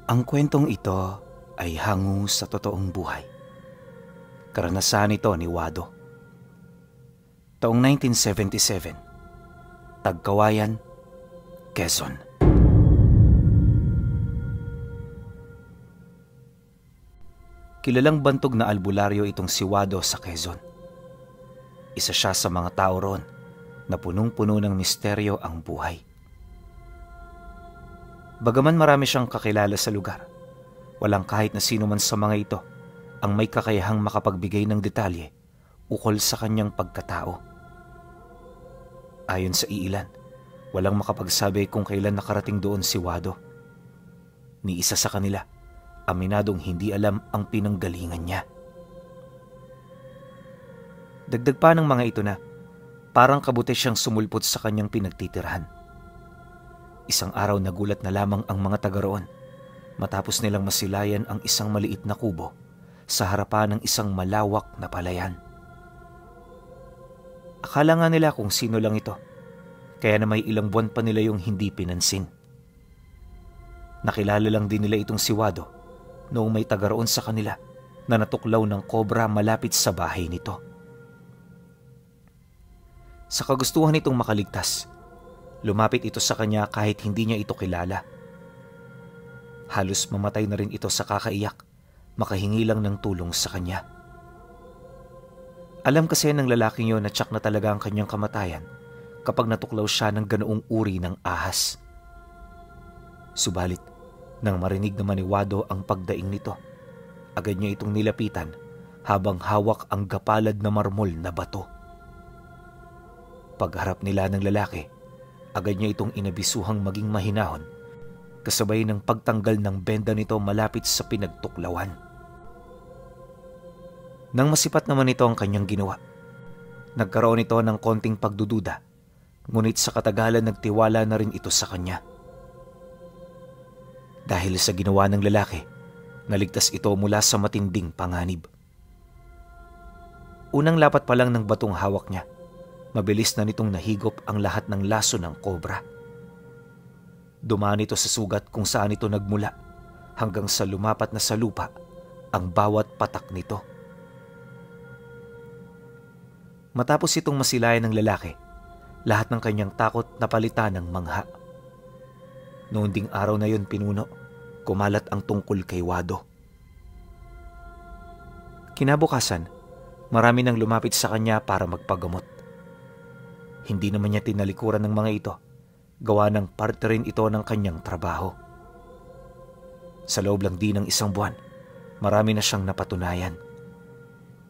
Ang kwentong ito ay hango sa totoong buhay. Karanasan ito ni Wado. Taong 1977, Tagkawayan, Quezon. Kilalang bantog na albularyo itong si Wado sa Quezon. Isa siya sa mga tao roon na punong-puno ng misteryo ang buhay. Bagaman marami siyang kakilala sa lugar, walang kahit na sino man sa mga ito ang may kakayahang makapagbigay ng detalye ukol sa kanyang pagkatao. Ayon sa iilan, walang makapagsabi kung kailan nakarating doon si Wado. Ni isa sa kanila, aminadong hindi alam ang pinanggalingan niya. Dagdag pa ng mga ito na parang kabuti siyang sumulpot sa kanyang pinagtitirhan. Isang araw nagulat na lamang ang mga taga roon matapos nilang masilayan ang isang maliit na kubo sa harapan ng isang malawak na palayan. Akala nga nila kung sino lang ito, kaya na may ilang buwan pa nila yung hindi pinansin. Nakilala lang din nila itong si Wado noong may taga roon sa kanila na natuklaw ng kobra malapit sa bahay nito. Sa kagustuhan nitong makaligtas, lumapit ito sa kanya kahit hindi niya ito kilala. Halos mamatay na rin ito sa kakaiyak, makahingi lang ng tulong sa kanya. Alam kasi ng lalaking yon na tsak na talaga ang kanyang kamatayan kapag natuklaw siya ng ganoong uri ng ahas. Subalit, nang marinig naman ni Wado ang pagdaing nito, agad niya itong nilapitan habang hawak ang gapalad na marmol na bato. Pagharap nila ng lalaki, agad niya itong inabisuhang maging mahinahon, kasabay ng pagtanggal ng benda nito malapit sa pinagtuklawan. Nang masipat naman ito ang kanyang ginawa, nagkaroon ito ng konting pagdududa, ngunit sa katagalan nagtiwala na rin ito sa kanya. Dahil sa ginawa ng lalaki, naligtas ito mula sa matinding panganib. Unang lapat pa lang ng batong hawak niya, mabilis na nitong nahigop ang lahat ng laso ng kobra. Dumaan ito sa sugat kung saan ito nagmula hanggang sa lumapat na sa lupa ang bawat patak nito. Matapos itong masilayan ng lalaki, lahat ng kanyang takot napalitan ng mangha. Noon ding araw na yon pinuno, kumalat ang tungkol kay Wado. Kinabukasan, marami nang lumapit sa kanya para magpagamot. Hindi naman niya tinalikuran ng mga ito, gawa ng parte rin ito ng kanyang trabaho. Sa loob lang din ng isang buwan, marami na siyang napatunayan.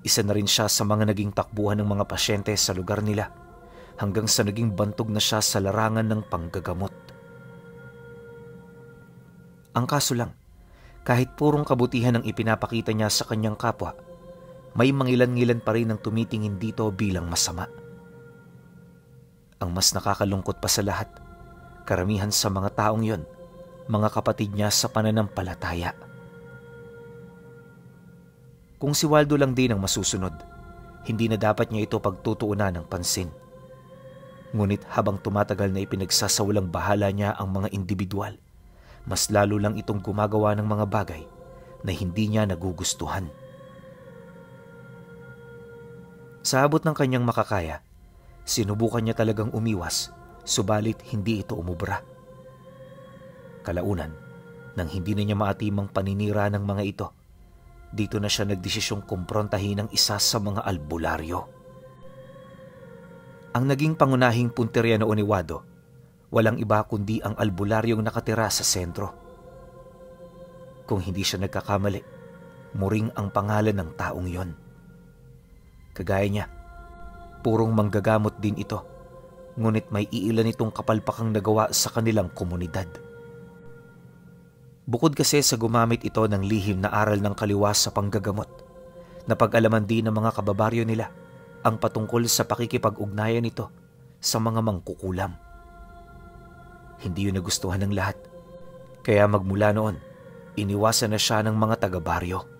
Isa na rin siya sa mga naging takbuhan ng mga pasyente sa lugar nila, hanggang sa naging bantog na siya sa larangan ng panggagamot. Ang kaso lang, kahit purong kabutihan ang ipinapakita niya sa kanyang kapwa, may mangilan-ngilan pa rin ang tumitingin dito bilang masama. Ang mas nakakalungkot pa sa lahat, karamihan sa mga taong yon, mga kapatid niya sa pananampalataya. Kung si Waldo lang din ang masusunod, hindi na dapat niya ito pagtutuunan ng pansin. Ngunit habang tumatagal na ipinagsasawalang bahala niya ang mga individual, mas lalo lang itong gumagawa ng mga bagay na hindi niya nagugustuhan. Sa abot ng kanyang makakaya, sinubukan niya talagang umiwas, subalit hindi ito umubra. Kalaunan, nang hindi na niya maatimang paninira ng mga ito, dito na siya nagdesisyong kumprontahin ang isa sa mga albularyo. Ang naging pangunahing punteriya noon ni Wado, walang iba kundi ang albularyong nakatira sa sentro. Kung hindi siya nagkakamali, Muring ang pangalan ng taong yon. Kagaya niya, purong manggagamot din ito, ngunit may iilan itong kapalpakang nagawa sa kanilang komunidad. Bukod kasi sa gumamit ito ng lihim na aral ng kaliwas sa panggagamot, napag-alaman din ng mga kababaryo nila ang patungkol sa pakikipag-ugnayan nito sa mga mangkukulam. Hindi yun nagustuhan ng lahat, kaya magmula noon, iniwasan na siya ng mga taga-baryo.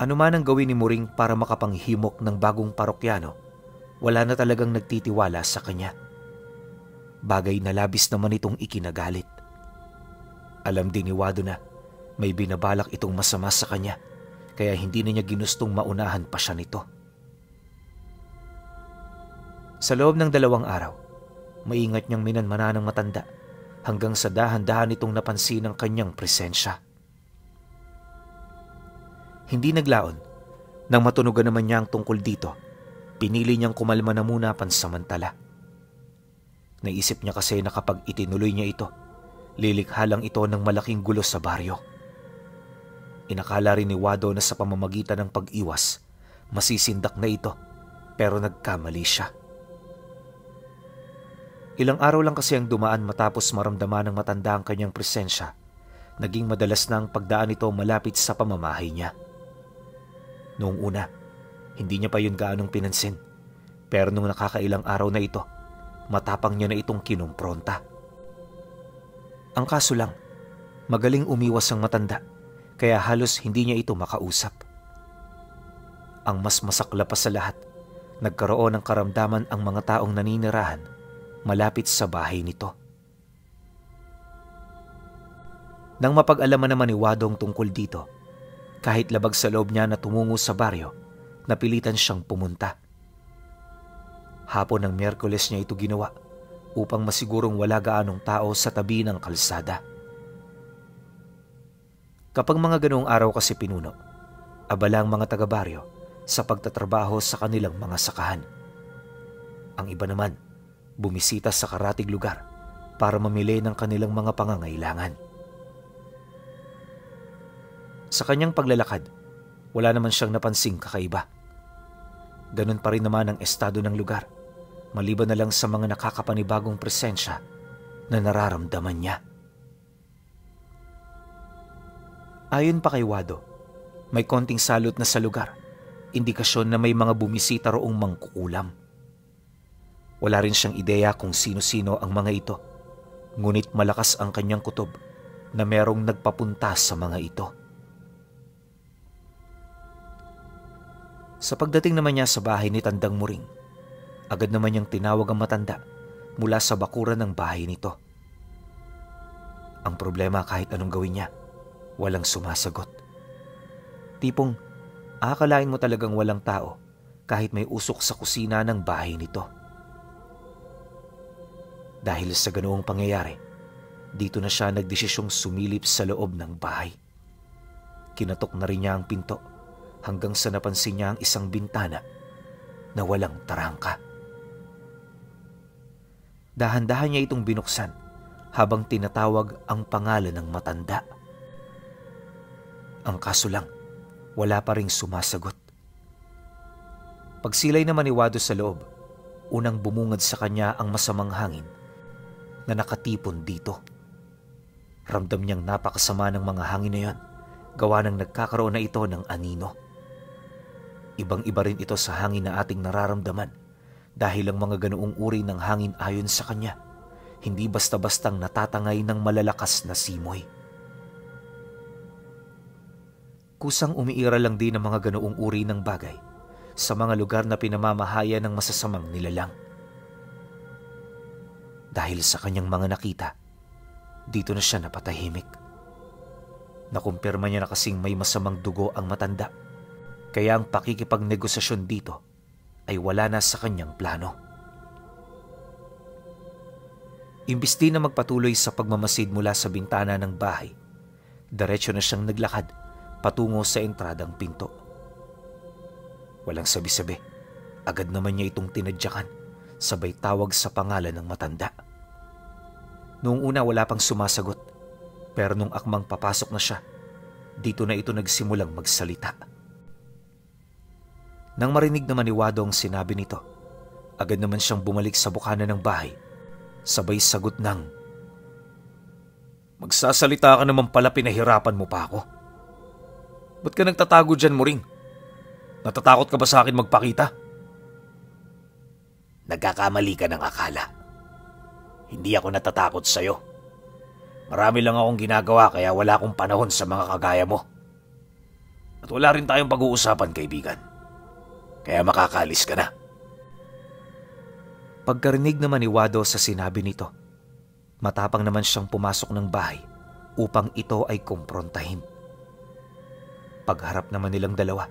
Ano man ang gawin ni Muring para makapanghimok ng bagong parokyano, wala na talagang nagtitiwala sa kanya. Bagay na labis naman itong ikinagalit. Alam din ni Wado na may binabalak itong masama sa kanya, kaya hindi na niya ginustong maunahan pa siya nito. Sa loob ng 2 araw, maingat niyang minanmana ng matanda hanggang sa dahan-dahan itong napansin ang kanyang presensya. Hindi naglaon, nang matunugan naman niya ang tungkol dito, pinili niyang kumalma na muna pansamantala. Naisip niya kasi na kapag itinuloy niya ito, lilikha lang ito ng malaking gulo sa baryo. Inakala rin ni Wado na sa pamamagitan ng pag-iwas, masisindak na ito, pero nagkamali siya. Ilang araw lang kasi ang dumaan matapos maramdaman ng matanda ang kanyang presensya, naging madalas na ang pagdaan nito malapit sa pamamahay niya. Noong una, hindi niya pa yun gaanong pinansin, pero nung nakakailang araw na ito, matapang niya na itong kinumpronta. Ang kaso lang, magaling umiwas ang matanda, kaya halos hindi niya ito makausap. Ang mas masakla pa sa lahat, nagkaroon ng karamdaman ang mga taong naninirahan malapit sa bahay nito. Nang mapag-alaman naman ni Wadong tungkol dito, kahit labag sa loob niya na tumungo sa baryo, napilitan siyang pumunta. Hapon ng Miyerkules niya ito ginawa upang masigurong wala gaanong tao sa tabi ng kalsada. Kapag mga ganoong araw kasi pinuno, abala ang mga taga-baryo sa pagtatrabaho sa kanilang mga sakahan. Ang iba naman, bumisita sa karatig lugar para mamili ng kanilang mga pangangailangan. Sa kanyang paglalakad, wala naman siyang napansing kakaiba. Ganun pa rin naman ang estado ng lugar, maliban na lang sa mga nakakapanibagong presensya na nararamdaman niya. Ayon pa kay Wado, may konting salot na sa lugar, indikasyon na may mga bumisita roong mangkukulam. Wala rin siyang ideya kung sino-sino ang mga ito, ngunit malakas ang kanyang kutob na merong nagpapunta sa mga ito. Sa pagdating naman niya sa bahay ni Tandang Muring, agad naman niyang tinawag ang matanda mula sa bakuran ng bahay nito. Ang problema, kahit anong gawin niya, walang sumasagot. Tipong akalain mo talagang walang tao kahit may usok sa kusina ng bahay nito. Dahil sa ganoong pangyayari, dito na siya nagdesisyong sumilip sa loob ng bahay. Kinatok na rin niya ang pinto hanggang sa napansin niya ang isang bintana na walang tarangka. Dahan-dahan niya itong binuksan habang tinatawag ang pangalan ng matanda. Ang kaso lang, wala pa ring sumasagot. Pagsilay naman ni Wado sa loob, unang bumungad sa kanya ang masamang hangin na nakatipon dito. Ramdam niyang napakasama ng mga hangin na yon, gawa ng nagkakaroon na ito ng anino. Ibang-iba rin ito sa hangin na ating nararamdaman dahil ang mga ganoong uri ng hangin ayon sa kanya, hindi basta-bastang natatangay ng malalakas na simoy. Kusang umiira lang din ang mga ganoong uri ng bagay sa mga lugar na pinamamahaya ng masasamang nilalang. Dahil sa kanyang mga nakita, dito na siya napatahimik. Nakumpirma niya na kasing may masamang dugo ang matanda, kaya ang pakikipagnegosasyon dito ay wala na sa kanyang plano. Imbis din na magpatuloy sa pagmamasid mula sa bintana ng bahay, diretso na siyang naglakad patungo sa entradang pinto. Walang sabi-sabi, agad naman niya itong tinadyakan, sabay tawag sa pangalan ng matanda. Noong una wala pang sumasagot, pero nung akmang papasok na siya, dito na ito nagsimulang magsalita. Nang marinig naman ni Wado ang sinabi nito, agad naman siyang bumalik sa bukana ng bahay, sabay sagot ng, "Magsasalita ka naman pala, pinahirapan mo pa ako. Ba't ka nagtatago dyan, Muring? Natatakot ka ba sa akin magpakita?" Nagkakamali ka ng akala. Hindi ako natatakot sa'yo. Marami lang akong ginagawa kaya wala akong panahon sa mga kagaya mo. At wala rin tayong pag-uusapan, kaibigan. Kaya makakalis ka na. Pagkarinig naman ni Wado sa sinabi nito, matapang naman siyang pumasok ng bahay upang ito ay kumprontahin. Pagharap naman nilang dalawa,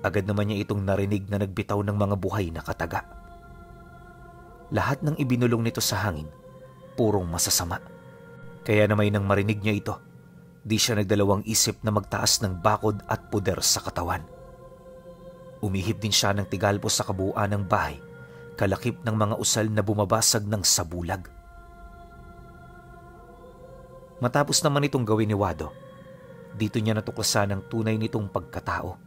agad naman niya itong narinig na nagbitaw ng mga buhay na kataga. Lahat ng ibinulong nito sa hangin, purong masasama. Kaya naman nang marinig niya ito, di siya nagdalawang isip na magtaas ng bakod at puder sa katawan. Umihip din siya ng tigalpo sa kabuuan ng bahay, kalakip ng mga usal na bumabasag ng sabulag. Matapos naman itong gawin ni Wado, dito niya natuklasan ang tunay nitong pagkatao.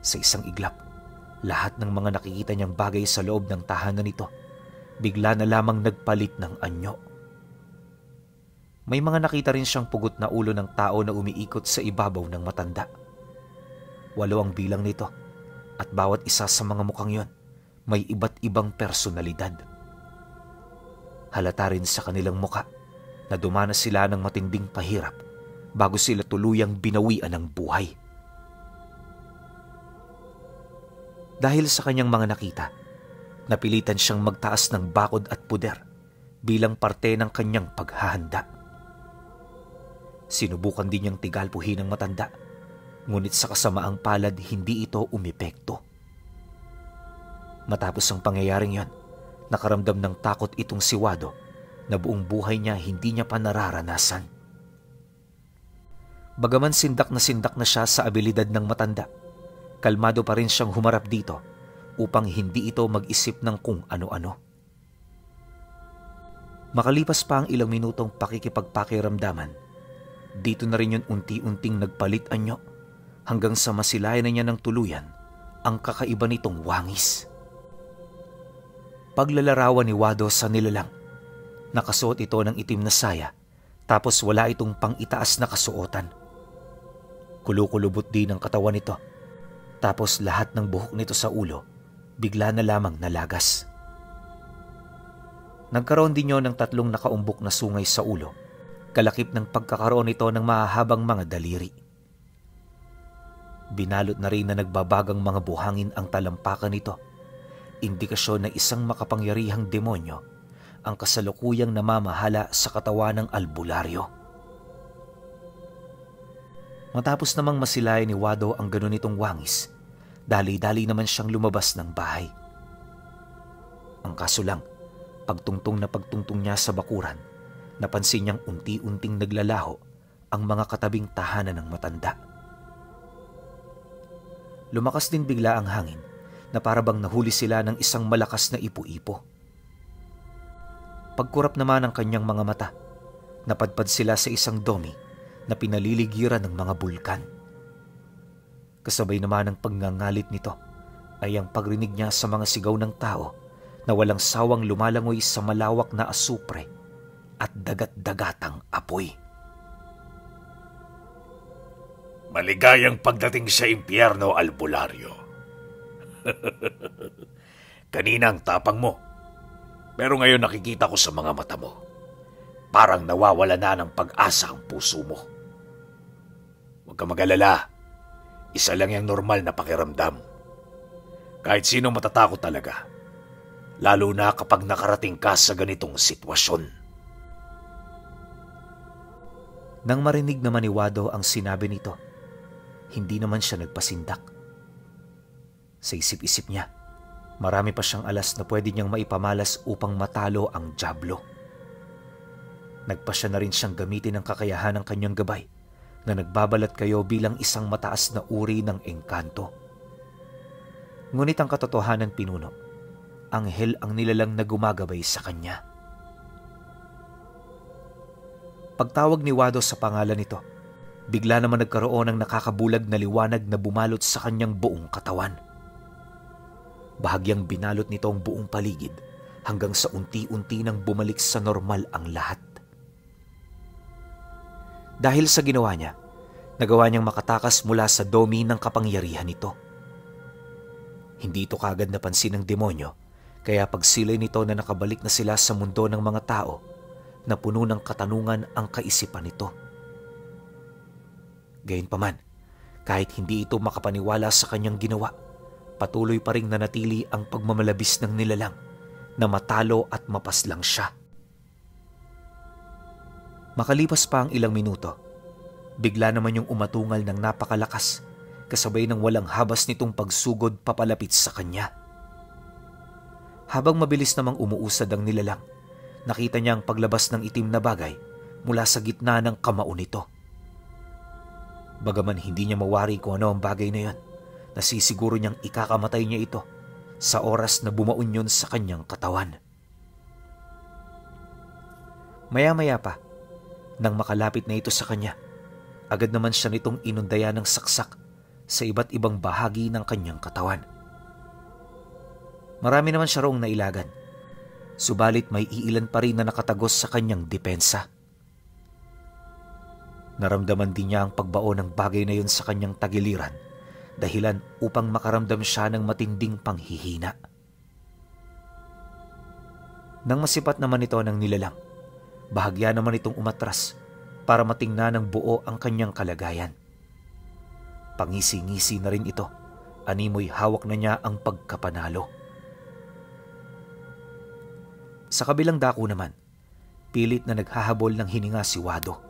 Sa isang iglap, lahat ng mga nakikita niyang bagay sa loob ng tahanan nito, bigla na lamang nagpalit ng anyo. May mga nakita rin siyang pugot na ulo ng tao na umiikot sa ibabaw ng matanda. 8 ang bilang nito, at bawat isa sa mga mukhang yon may iba't ibang personalidad. Halata rin sa kanilang muka na dumanas sila ng matinding pahirap bago sila tuluyang binawian ng buhay. Dahil sa kanyang mga nakita, napilitan siyang magtaas ng bakod at puder bilang parte ng kanyang paghahanda. Sinubukan din niyang tigalpuhin ang matanda, ngunit sa kasamaang palad hindi ito umepekto. Matapos ang pangyayaring yon, nakaramdam ng takot itong si Wado na buong buhay niya hindi niya pa nararanasan. Bagaman sindak na siya sa abilidad ng matanda, kalmado pa rin siyang humarap dito upang hindi ito mag-isip ng kung ano-ano. Makalipas pa ang ilang minutong pakikipagpakiramdaman, dito na rin yun unti-unting nagpalit anyo hanggang sa masilayan na niya ng tuluyan ang kakaiba nitong wangis. Paglalarawan ni Wado sa nilalang, nakasuot ito ng itim na saya tapos wala itong pang-itaas na kasuotan. Kulukulubot din ang katawan nito, tapos lahat ng buhok nito sa ulo bigla na lamang nalagas. Nagkaroon din yun ng 3 nakaumbok na sungay sa ulo, kalakip ng pagkakaroon nito ng mahahabang mga daliri. Binalot na rin na nagbabagang mga buhangin ang talampakan nito, indikasyon na isang makapangyarihang demonyo ang kasalukuyang namamahala sa katawan ng albularyo. Matapos namang masilayan ni Wado ang ganun nitong wangis, dali-dali naman siyang lumabas ng bahay. Ang kaso lang, pagtungtong niya sa bakuran, napansin niyang unti-unting naglalaho ang mga katabing tahanan ng matanda. Lumakas din bigla ang hangin na parabang nahuli sila ng isang malakas na ipo-ipo. Pagkurap naman ng kanyang mga mata, napadpad sila sa isang domi na pinaliligiran ng mga bulkan. Kasabay naman ng pagngangalit nito ay ang pagrinig niya sa mga sigaw ng tao na walang sawang lumalangoy sa malawak na asupre at dagat-dagatang apoy. Maligayang pagdating sa impyerno, albularyo. Kanina ang tapang mo, pero ngayon nakikita ko sa mga mata mo, parang nawawala na ng pag-asa ang puso mo. Huwag ka mag-alala, isa lang yung normal na pakiramdam. Kahit sino matatakot talaga, lalo na kapag nakarating ka sa ganitong sitwasyon. Nang marinig naman ni Wado ang sinabi nito, hindi naman siya nagpasindak. Sa isip-isip niya, marami pa siyang alas na pwede niyang maipamalas upang matalo ang dyablo. Nagpasya na rin siyang gamitin ang kakayahan ng kanyang gabay na nagbabalat kayo bilang isang mataas na uri ng engkanto. Ngunit ang katotohanan pinuno, anghel ang nilalang na gumagabay sa kanya. Pagtawag ni Wado sa pangalan nito, bigla naman nagkaroon ng nakakabulag na liwanag na bumalot sa kanyang buong katawan. Bahagyang binalot nito ang buong paligid hanggang sa unti-unti nang bumalik sa normal ang lahat. Dahil sa ginawa niya, nagawa niyang makatakas mula sa domi ng kapangyarihan nito. Hindi ito kaagad napansin ng demonyo, kaya pagsilay nito na nakabalik na sila sa mundo ng mga tao, na puno ng katanungan ang kaisipan nito. Gayunpaman, kahit hindi ito makapaniwala sa kanyang ginawa, patuloy pa ring nanatili ang pagmamalabis ng nilalang na matalo at mapaslang siya. Makalipas pa ang ilang minuto, bigla naman yung umatungal ng napakalakas kasabay ng walang habas nitong pagsugod papalapit sa kanya. Habang mabilis namang umuusad ang nilalang, nakita niya ang paglabas ng itim na bagay mula sa gitna ng kamao nito. Bagaman hindi niya mawari kung ano ang bagay na yon, nasisiguro niyang ikakamatay niya ito sa oras na bumaon yun sa kanyang katawan. Maya-maya pa, nang makalapit na ito sa kanya, agad naman siya nitong inundayan ng saksak sa iba't ibang bahagi ng kanyang katawan. Marami naman siya roong nailagan, subalit may iilan pa rin na nakatagos sa kanyang depensa. Naramdaman din niya ang pagbao ng bagay na yun sa kanyang tagiliran, dahilan upang makaramdam siya ng matinding panghihina. Nang masipat naman ito ng nilalang, bahagya naman itong umatras para matingnan ng buo ang kanyang kalagayan. Pangisi-ngisi na rin ito, animoy hawak na niya ang pagkapanalo. Sa kabilang dako naman, pilit na naghahabol ng hininga si Wado.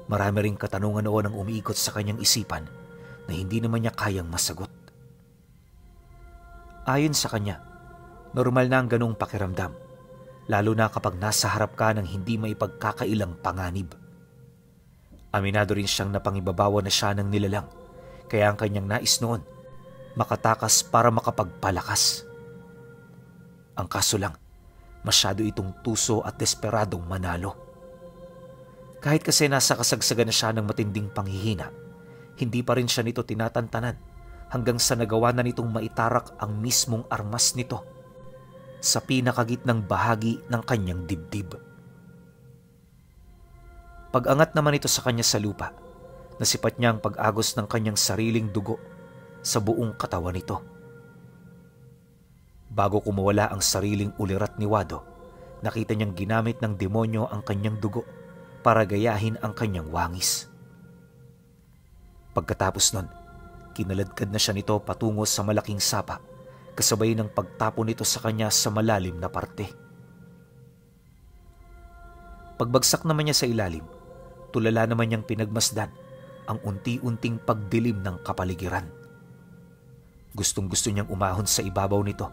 Marami ring katanungan noon ang umiikot sa kanyang isipan na hindi naman niya kayang masagot. Ayon sa kanya, normal na ang ganong pakiramdam, lalo na kapag nasa harap ka ng hindi maipagkakailang panganib. Aminado rin siyang napangibabawa na siya ng nilalang, kaya ang kanyang nais noon, makatakas para makapagpalakas. Ang kaso lang, masyado itong tuso at desperadong manalo. Kahit kasi nasa kasagsagan na siya ng matinding panghihina, hindi pa rin siya nito tinatantanan hanggang sa nagawa na nitong maitarak ang mismong armas nito sa pinakagitnang bahagi ng kanyang dibdib. Pag-angat naman ito sa kanya sa lupa, nasipat niya ang pag-agos ng kanyang sariling dugo sa buong katawan nito. Bago kumawala ang sariling ulirat ni Wado, nakita niyang ginamit ng demonyo ang kanyang dugo para gayahin ang kanyang wangis. Pagkatapos nun, kinaladkad na siya nito patungo sa malaking sapa, kasabay ng pagtapo nito sa kanya sa malalim na parte. Pagbagsak naman niya sa ilalim, tulala naman niyang pinagmasdan ang unti-unting pagdilim ng kapaligiran. Gustong-gusto niyang umahon sa ibabaw nito,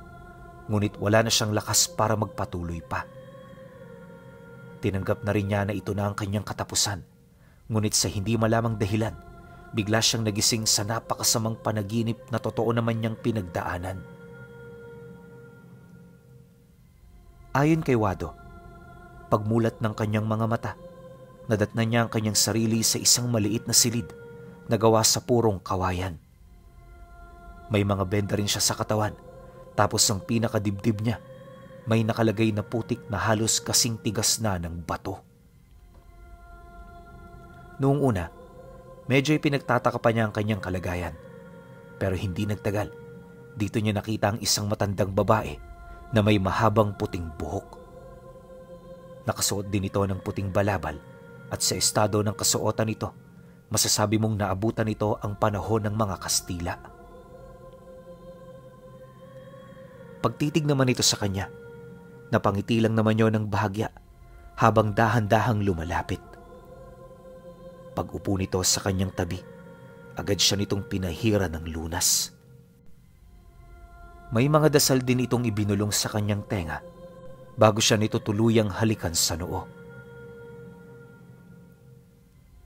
ngunit wala na siyang lakas para magpatuloy pa. Tinanggap na rin niya na ito na ang kanyang katapusan, ngunit sa hindi malamang dahilan, bigla siyang nagising sa napakasamang panaginip na totoo naman niyang pinagdaanan. Ayon kay Wado, pagmulat ng kanyang mga mata, nadatnan niya ang kanyang sarili sa isang maliit na silid na gawa sa purong kawayan. May mga benda rin siya sa katawan, tapos ang pinakadibdib niya, may nakalagay na putik na halos kasing tigas na ng bato. Noong una, medyo ipinagtataka pa niya ang kanyang kalagayan. Pero hindi nagtagal, dito niya nakita ang isang matandang babae na may mahabang puting buhok. Nakasuot din ito ng puting balabal at sa estado ng kasuotan nito, masasabi mong naabutan nito ang panahon ng mga Kastila. Pagtitig naman ito sa kanya, napangiti lang naman yon ng bahagya habang dahan-dahang lumalapit. Pag-upo nito sa kanyang tabi, agad siya nitong pinahira ng lunas. May mga dasal din itong ibinulong sa kanyang tenga bago siya nito tuluyang halikan sa noo.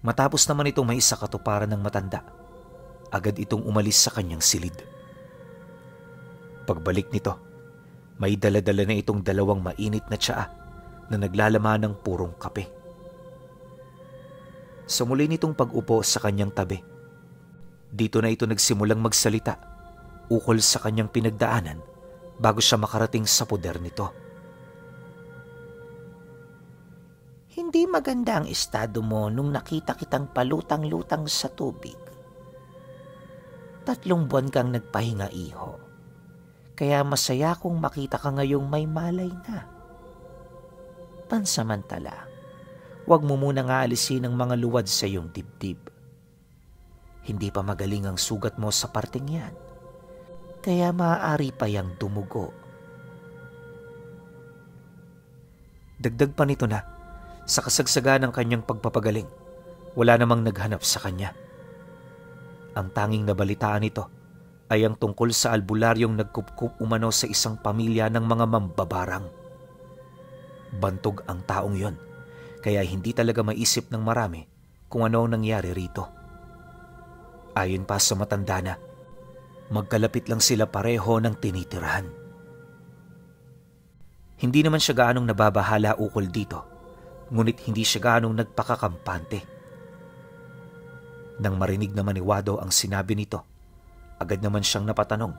Matapos naman itong may isa katuparan ng matanda, agad itong umalis sa kanyang silid. Pagbalik nito, may dala-dala na itong dalawang mainit na tsaa na naglalaman ng purong kape. Sa muli nitong pag-upo sa kanyang tabi, dito na ito nagsimulang magsalita ukol sa kanyang pinagdaanan bago siya makarating sa poder nito. Hindi maganda ang estado mo nung nakita kitang palutang-lutang sa tubig. 3 buwan kang nagpahinga, iho. Kaya masaya kong makita ka ngayong may malay na. Pansamantala, huwag mo munang aalisin ang mga luwad sa iyong dibdib. Hindi pa magaling ang sugat mo sa parteng yan, kaya maaari pa yang dumugo. Dagdag pa nito na, Sa kasagsagan ng kanyang pagpapagaling, wala namang naghanap sa kanya. Ang tanging nabalitaan nito ay ang tungkol sa albularyong nagkupkup umano sa isang pamilya ng mga mambabarang. Bantog ang taong yon, kaya hindi talaga maisip ng marami kung ano ang nangyari rito. Ayon pa sa matanda na, magkalapit lang sila pareho ng tinitirahan. Hindi naman siya gaanong nababahala ukol dito, ngunit hindi siya gaanong nagpakakampante. Nang marinig naman ni Wado ang sinabi nito, agad naman siyang napatanong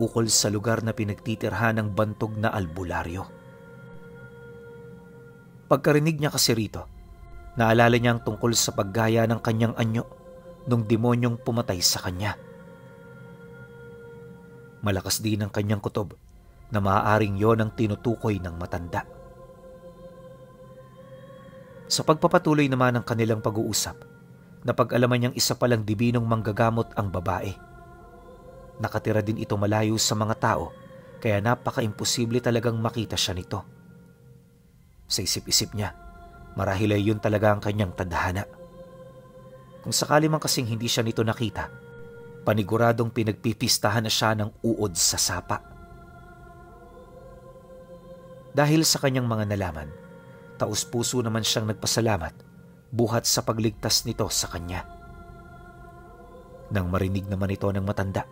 ukol sa lugar na pinagtitirhan ng bantog na albularyo. Pagkarinig niya kasi rito, naalala niya ang tungkol sa paggaya ng kanyang anyo nung demonyong pumatay sa kanya. Malakas din ang kanyang kutob na maaaring yon ang tinutukoy ng matanda. Sa pagpapatuloy naman ng kanilang pag-uusap, napag-alaman niyang isa palang dibinong manggagamot ang babae. Nakatira din ito malayo sa mga tao, kaya napaka-imposible talagang makita siya nito. Sa isip-isip niya, marahil ay yun talaga ang kanyang tadhana. Kung sakali man kasing hindi siya nito nakita, paniguradong pinagpipistahan na siya ng uod sa sapa. Dahil sa kanyang mga nalaman, taus-puso naman siyang nagpasalamat buhat sa pagligtas nito sa kanya. Nang marinig naman ito ng matanda,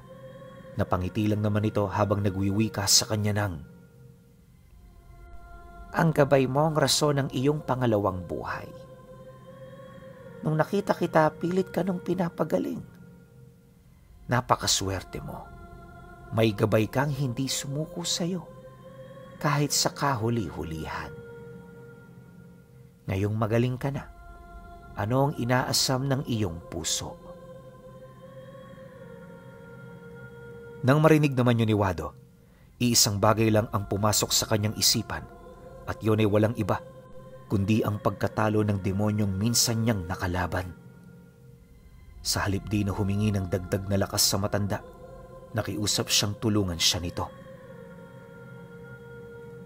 napangiti lang naman ito habang nagwiwika sa kanya ng, "Ang gabay mo ang rason ng iyong pangalawang buhay. Nung nakita kita, pilit ka nung pinapagaling. Napakaswerte mo. May gabay kang hindi sumuko sa'yo, kahit sa kahuli-hulihan. Ngayong magaling ka na, ano ang inaasam ng iyong puso?" Nang marinig naman yun ni Wado, iisang bagay lang ang pumasok sa kanyang isipan at yun ay walang iba kundi ang pagkatalo ng demonyong minsan niyang nakalaban. Sa halip di na humingi ng dagdag na lakas sa matanda, nakiusap siyang tulungan siya nito.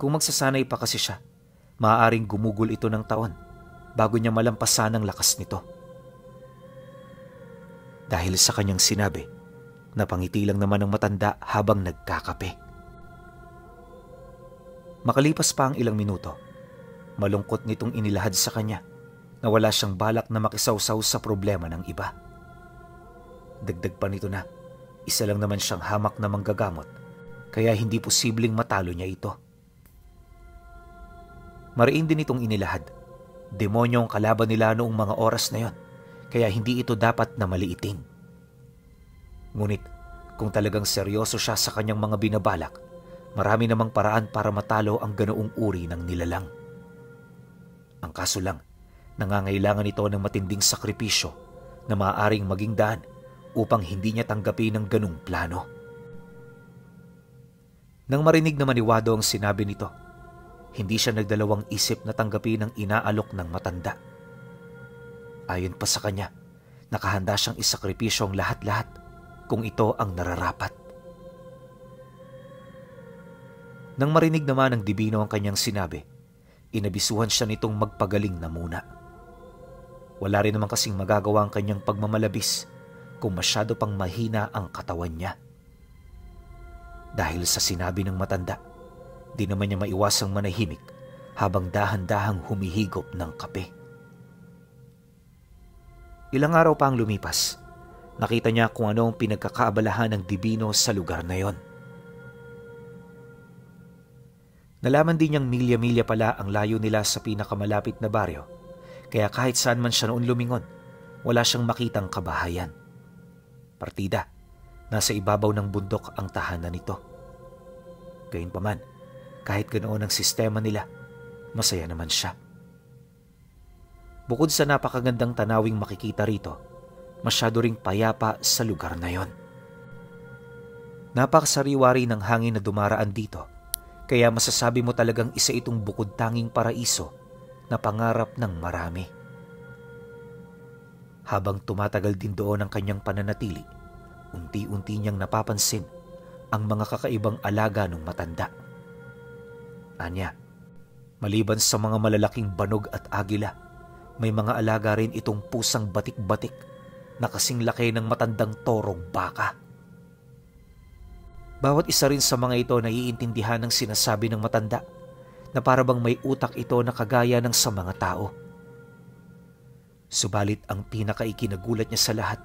Kung magsasanay pa kasi siya, maaaring gumugol ito ng taon bago niya malampasan ang lakas nito. Dahil sa kanyang sinabi, napangiti lang naman ang matanda habang nagkakape. Makalipas pa ang ilang minuto, malungkot nitong inilahad sa kanya na wala siyang balak na makisawsaw sa problema ng iba. Dagdag pa nito na isa lang naman siyang hamak na manggagamot, kaya hindi posibleng matalo niya ito. Mariin din itong inilahad, demonyo ang kalaban nila noong mga oras na yon, kaya hindi ito dapat na maliitin. Ngunit kung talagang seryoso siya sa kanyang mga binabalak, marami namang paraan para matalo ang ganoong uri ng nilalang. Ang kaso lang, nangangailangan ito ng matinding sakripisyo na maaaring maging daan upang hindi niya tanggapin ang ganung plano. Nang marinig naman ni Wado ang sinabi nito, hindi siya nagdalawang isip na tanggapin ang inaalok ng matanda. Ayon pa sa kanya, nakahanda siyang isakripisyo ang lahat-lahat kung ito ang nararapat. Nang marinig naman ng dibino ang kanyang sinabi, inabisuhan siya nitong magpagaling na muna. Wala rin naman kasing magagawa ang kanyang pagmamalabis kung masyado pang mahina ang katawan niya. Dahil sa sinabi ng matanda, di naman niya maiwasang manahimik habang dahan-dahang humihigop ng kape. Ilang araw pa ang lumipas, nakita niya kung ano ang pinagkakaabalahan ng dibino sa lugar na yon. Nalaman din niyang milya-milya pala ang layo nila sa pinakamalapit na baryo, kaya kahit saan man siya noon lumingon, wala siyang makitang kabahayan. Partida, nasa ibabaw ng bundok ang tahanan nito. Gayunpaman, kahit ganoon ang sistema nila, masaya naman siya. Bukod sa napakagandang tanawing makikita rito, masyado ring payapa sa lugar na yon. Napakasariwa rin ng hangin na dumaraan dito, kaya masasabi mo talagang isa itong bukod tanging paraiso na pangarap ng marami. Habang tumatagal din doon ang kanyang pananatili, unti-unti niyang napapansin ang mga kakaibang alaga ng matanda. Anya, Maliban sa mga malalaking banog at agila, may mga alaga rin itong pusang batik-batik na kasing laki ng matandang torong baka. Bawat isa rin sa mga ito naiintindihan ng sinasabi ng matanda na parabang may utak ito na kagaya ng sa mga tao. Subalit ang pinakaikinagulat niya sa lahat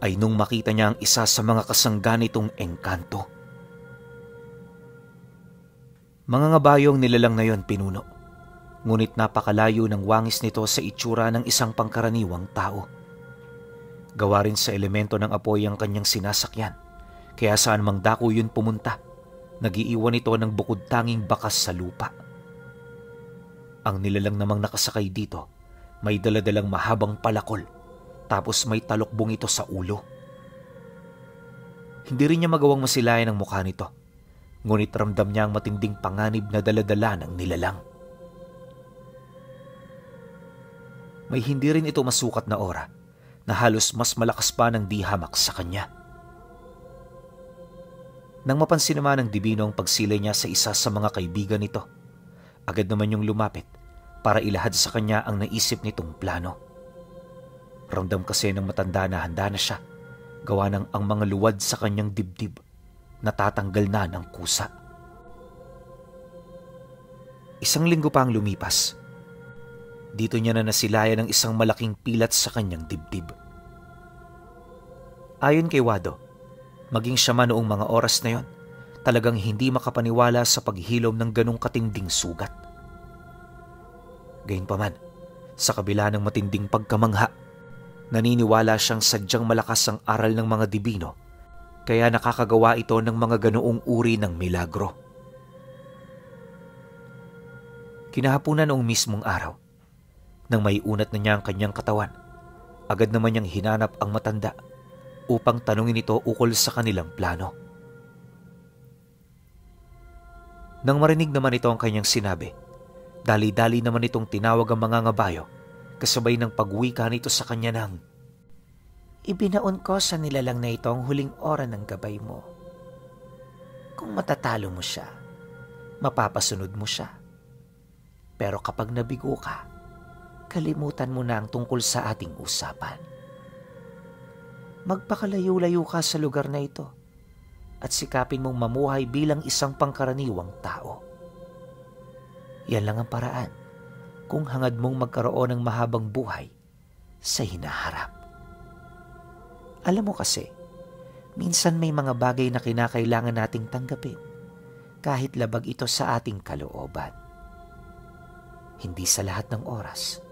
ay nung makita niya ang isa sa mga kasangga nitong engkanto. Mga ngabayong nilalang na yon pinuno, ngunit napakalayo ng wangis nito sa itsura ng isang pangkaraniwang tao. Gawa rin sa elemento ng apoy ang kanyang sinasakyan, kaya saan mang dako yun pumunta, nagiiwan ito ng bukod tanging bakas sa lupa. Ang nilalang namang nakasakay dito, may daladalang mahabang palakol, tapos may talokbong ito sa ulo. Hindi rin niya magawang masilayan ang mukha nito, ngunit ramdam niya ang matinding panganib na daladala ng nilalang. May hindi rin ito masukat na aura na halos mas malakas pa ng di hamak sa kanya. Nang mapansin naman ng Dibino ang pagsilay niya sa isa sa mga kaibigan nito, agad naman yung lumapit para ilahad sa kanya ang naisip nitong plano. Ramdam kasi ng matanda na handa na siya, gawa ng ang mga luwad sa kanyang dibdib natatanggal na ng kusa. Isang linggo pa ang lumipas. Dito niya na nasilayan ng isang malaking pilat sa kanyang dibdib. Ayon kay Wado, maging siya man noong mga oras na yon, talagang hindi makapaniwala sa paghilom ng ganong katinding sugat. Gayunpaman, sa kabila ng matinding pagkamangha, naniniwala siyang sadyang malakas ang aral ng mga Dibino, kaya nakakagawa ito ng mga ganoong uri ng milagro. Kinahapunan noong mismong araw, nang may unat na niya ang kanyang katawan, agad naman niyang hinanap ang matanda upang tanungin ito ukol sa kanilang plano. Nang marinig naman ito ang kanyang sinabi, dali-dali naman itong tinawag ang mga ngabayo kasabay ng pagwika nito sa kanya ng, Ibinaon ko sa nilalang na ito ang huling ora ng gabay mo. Kung matatalo mo siya, mapapasunod mo siya. Pero kapag nabigo ka, kalimutan mo na ang tungkol sa ating usapan. Magpakalayo-layo ka sa lugar na ito at sikapin mong mamuhay bilang isang pangkaraniwang tao. Yan lang ang paraan kung hangad mong magkaroon ng mahabang buhay sa hinaharap. Alam mo kasi, minsan may mga bagay na kinakailangan nating tanggapin kahit labag ito sa ating kalooban. Hindi sa lahat ng oras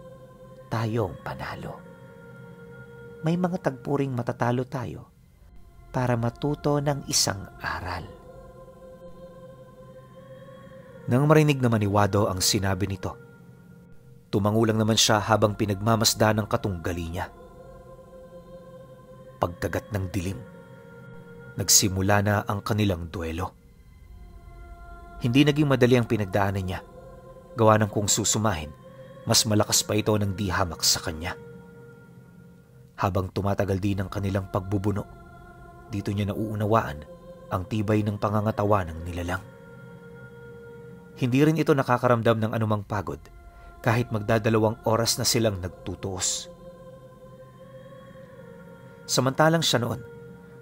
tayong panalo. May mga tagpuring matatalo tayo para matuto ng isang aral. Nang marinig naman ni Wado ang sinabi nito, tumangulang naman siya habang pinagmamasdan ng katunggali niya. Pagkagat ng dilim, nagsimula na ang kanilang duelo. Hindi naging madali ang pinagdaanan niya, gawa ng kung susumahin, mas malakas pa ito ng di hamak sa kanya. Habang tumatagal din ang kanilang pagbubuno, dito niya nauunawaan ang tibay ng pangangatawa ng nilalang. Hindi rin ito nakakaramdam ng anumang pagod kahit magdadalawang oras na silang nagtutuos. Samantalang siya noon,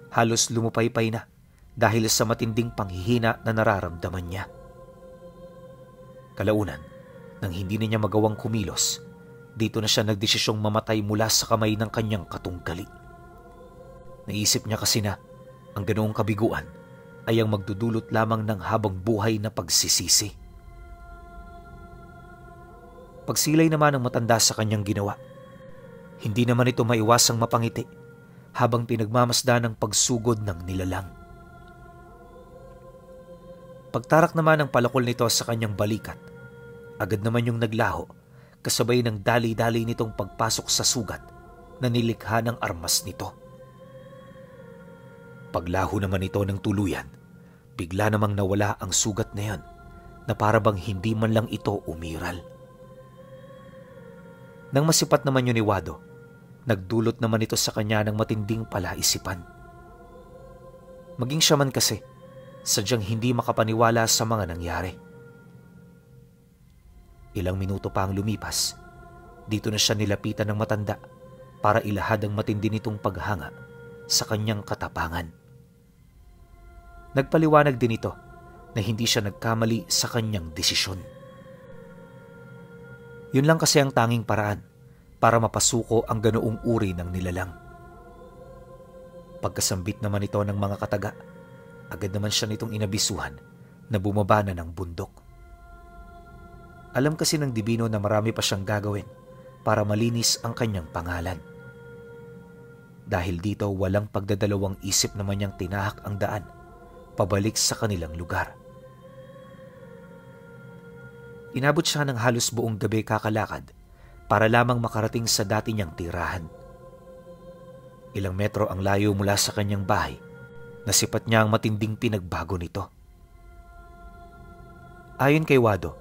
halos lumupaypay na dahil sa matinding panghihina na nararamdaman niya. Kalaunan, nang hindi na niya magawang kumilos, dito na siya nagdesisyong mamatay mula sa kamay ng kanyang katunggali. Naisip niya kasi na ang ganoong kabiguan ay ang magdudulot lamang ng habang buhay na pagsisisi. Pagsilay naman ng matanda sa kanyang ginawa, hindi naman ito maiwasang mapangiti habang pinagmamasdan ng pagsugod ng nilalang. Pagtarak naman ng palakol nito sa kanyang balikat, agad naman yung naglaho kasabay ng dali-dali nitong pagpasok sa sugat na nilikha ng armas nito. Paglaho naman ito ng tuluyan, bigla namang nawala ang sugat na yon na parabang hindi man lang ito umiral. Nang masipat naman yun ni Wado, nagdulot naman ito sa kanya ng matinding palaisipan. Maging siya man kasi, sadyang hindi makapaniwala sa mga nangyari. Ilang minuto pa ang lumipas. Dito na siya nilapitan ng matanda para ilahad ang matindi nitong paghanga sa kanyang katapangan. Nagpaliwanag din ito na hindi siya nagkamali sa kanyang desisyon. Yun lang kasi ang tanging paraan para mapasuko ang ganoong uri ng nilalang. Pagkasambit naman ito ng mga kataga, agad naman siya nitong inabisuhan na bumaba na ng bundok. Alam kasi ng Dibino na marami pa siyang gagawin para malinis ang kanyang pangalan. Dahil dito walang pagdadalawang isip naman niyang tinahak ang daan pabalik sa kanilang lugar. Inabot siya ng halos buong gabi kakalakad para lamang makarating sa dati niyang tirahan. Ilang metro ang layo mula sa kanyang bahay, nasipat niya ang matinding pinagbago nito. Ayon kay Wado,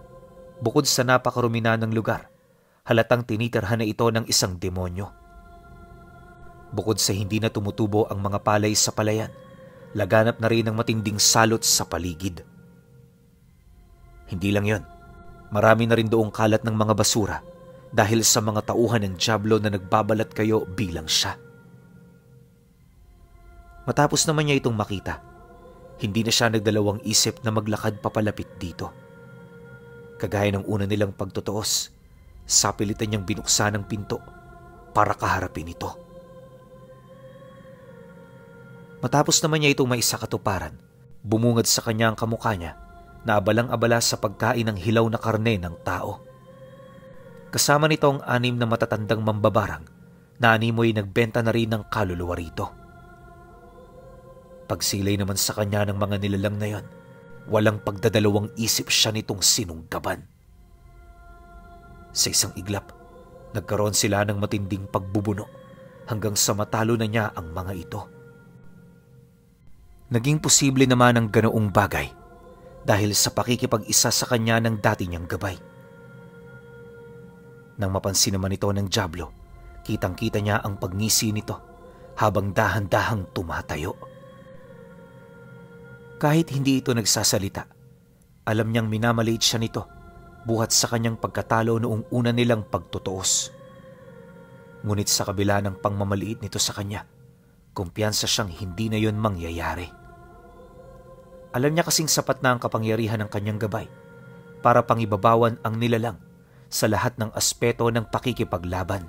bukod sa napakarumi na ng lugar, halatang tinitirhan na ito ng isang demonyo. Bukod sa hindi na tumutubo ang mga palay sa palayan, laganap na rin ang matinding salot sa paligid. Hindi lang yon, marami na rin doong kalat ng mga basura dahil sa mga tauhan ng dyablo na nagbabalat kayo bilang siya. Matapos naman niya itong makita, hindi na siya nagdalawang isip na maglakad papalapit dito. Kagaya ng una nilang pagtutuos, sapilitan niyang binuksan ang pinto para kaharapin ito. Matapos naman niya itong maisakatuparan, bumungad sa kanya ang kamukha niya na abalang-abala sa pagkain ng hilaw na karne ng tao. Kasama nito ang 6 na matatandang mambabarang na animoy nagbenta na rin ng kaluluwa rito. Pagsilay naman sa kanya ng mga nilalang na yon, walang pagdadalawang isip siya nitong sinunggaban. Sa isang iglap, nagkaroon sila ng matinding pagbubuno hanggang sa matalo na niya ang mga ito. Naging posible naman ang ganoong bagay dahil sa pakikipag-isa sa kanya ng dati niyang gabay. Nang mapansin naman ito ng dyablo, kitang-kita niya ang pagngisi nito habang dahan-dahang tumatayo. Kahit hindi ito nagsasalita, alam niyang minamaliit siya nito buhat sa kanyang pagkatalo noong una nilang pagtutuos. Ngunit sa kabila ng pangmamaliit nito sa kanya, kumpiyansa siyang hindi na yon mangyayari. Alam niya kasing sapat na ang kapangyarihan ng kanyang gabay para pangibabawan ang nilalang sa lahat ng aspeto ng pakikipaglaban.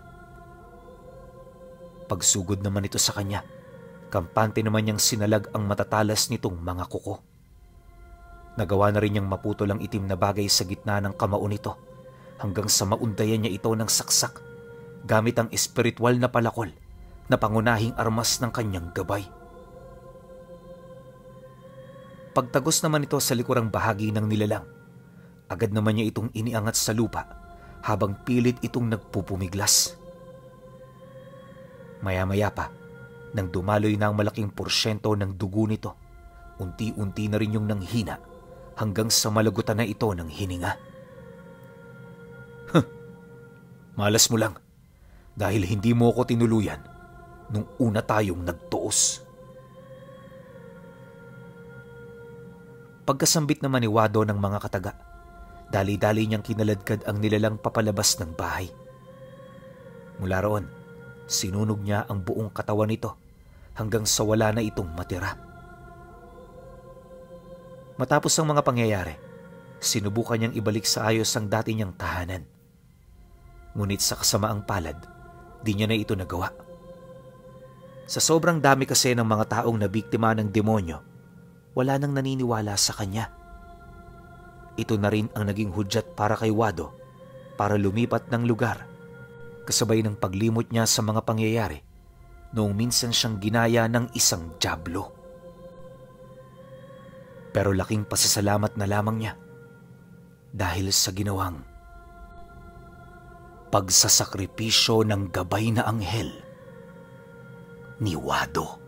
Pagsugod naman ito sa kanya, kampante naman niyang sinalag ang matatalas nitong mga kuko. Nagawa na rin niyang maputol ang itim na bagay sa gitna ng kamao nito hanggang sa maundayan niya ito ng saksak gamit ang espiritual na palakol na pangunahing armas ng kanyang gabay. Pagtagos naman ito sa likurang bahagi ng nilalang, agad naman niya itong iniangat sa lupa habang pilit itong nagpupumiglas. Maya-maya pa, nang dumaloy na ang malaking porsyento ng dugo nito, unti-unti na rin yung nanghina hanggang sa malagutan na ito ng hininga. Malas mo lang dahil hindi mo ako tinuluyan nung una tayong nagtuos. Pagkasambit naman ni Wado ng mga kataga, dali-dali niyang kinaladkad ang nilalang papalabas ng bahay. Mula roon, sinunog niya ang buong katawan nito hanggang sa wala na itong matira. Matapos ang mga pangyayari, sinubukan niyang ibalik sa ayos ang dati niyang tahanan. Ngunit sa kasamaang palad, di niya na ito nagawa. Sa sobrang dami kasi ng mga taong nabiktima ng demonyo, wala nang naniniwala sa kanya. Ito na rin ang naging hudyat para kay Wado para lumipat ng lugar, kasabay ng paglimot niya sa mga pangyayari noong minsan siyang ginaya ng isang dyablo. Pero laking pasasalamat na lamang niya dahil sa ginawang pagsasakripisyo ng gabay na anghel ni Wado.